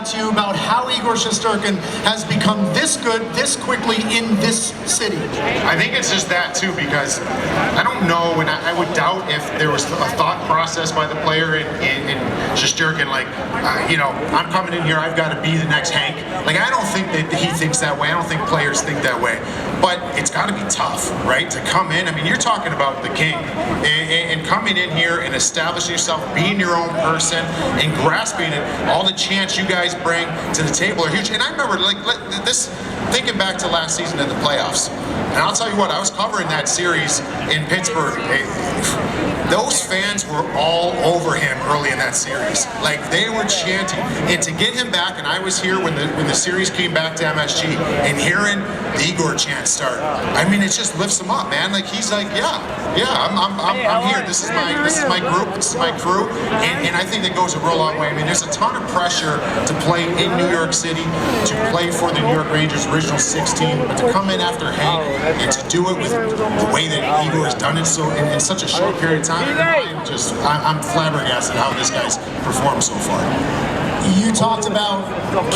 to you about how Igor Shesterkin has become this good this quickly in this city? I think it's just that too, because I don't know, and I would doubt if there was a thought process by the player in Shesterkin, like, you know, I'm coming in here, I've got to be the next Hank. Like, I don't think that he thinks that way. I don't think players think that way. But it's got to be tough, right, to come in. I mean, you're talking about the king, and coming in here and establishing yourself, being your own person, and grasping it. All the chants you guys bring to the table are huge. And I remember, like, this, thinking back to last season in the playoffs, and I'll tell you what, I was covering that series in Pittsburgh. Those fans were all over him early in that series. Like, they were chanting. And to get him back, and I was here when the series came back to MSG, and hearing the Igor chant start, I mean, it just lifts him up, man. Like, he's like, yeah, I'm here. This is my group. This is my crew. And I think that goes a real long way. I mean, there's a ton of pressure to play in New York City, to play for the New York Rangers original 16, but to come in after Hank and to do it with the way that Igor has done it so in such a short period of time. I'm flabbergasted how this guy's performed so far. You talked about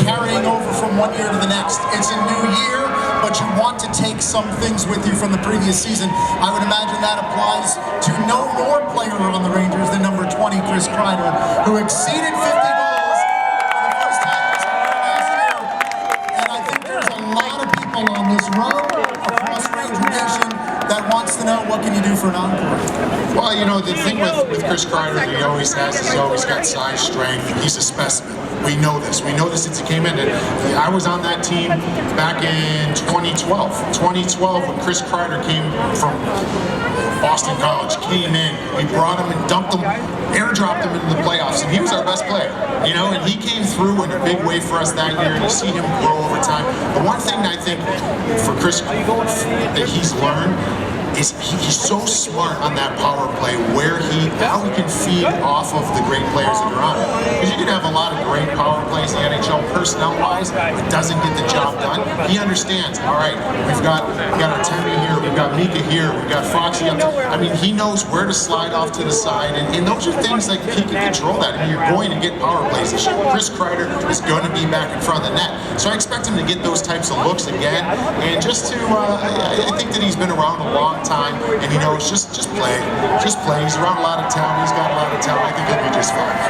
carrying over from one year to the next. It's a new year, but you want to take some things with you from the previous season. I would imagine that applies to no more player on the Rangers than number 20, Chris Kreider, who exceeded 50 goals for the first time last year. And I think there's a lot of people on this road across Ranger Nation that wants to know, what can you do for an encore? Well, you know, the thing with Chris Kreider that he always has is he's always got size, strength. He's a specimen. We know this. We know this since he came in. And I was on that team back in 2012. 2012, when Chris Kreider came from Boston College, came in, we brought him and dumped him, airdropped him into the playoffs, and he was our best player. You know, and he came through in a big way for us that year, and you see him grow over time. But one thing I think for Chris that he's learned is he's so smart on that power play, how he can feed off of the great players that are on it. Because you can have a lot of great power plays in the NHL, personnel-wise, it doesn't get the job done. He understands, all right, we've got our Temmy here, we've got Mika here, we've got Foxy up there. I mean, he knows where to slide off to the side, and those are things like he can control that. I mean, you're going to get power plays. Chris Kreider is going to be back in front of the net. So I expect him to get those types of looks again, and just to, I think that he's been around a long time, and he knows just play. He's around a lot of talent. He's got a lot of talent. I think he'll be just fine.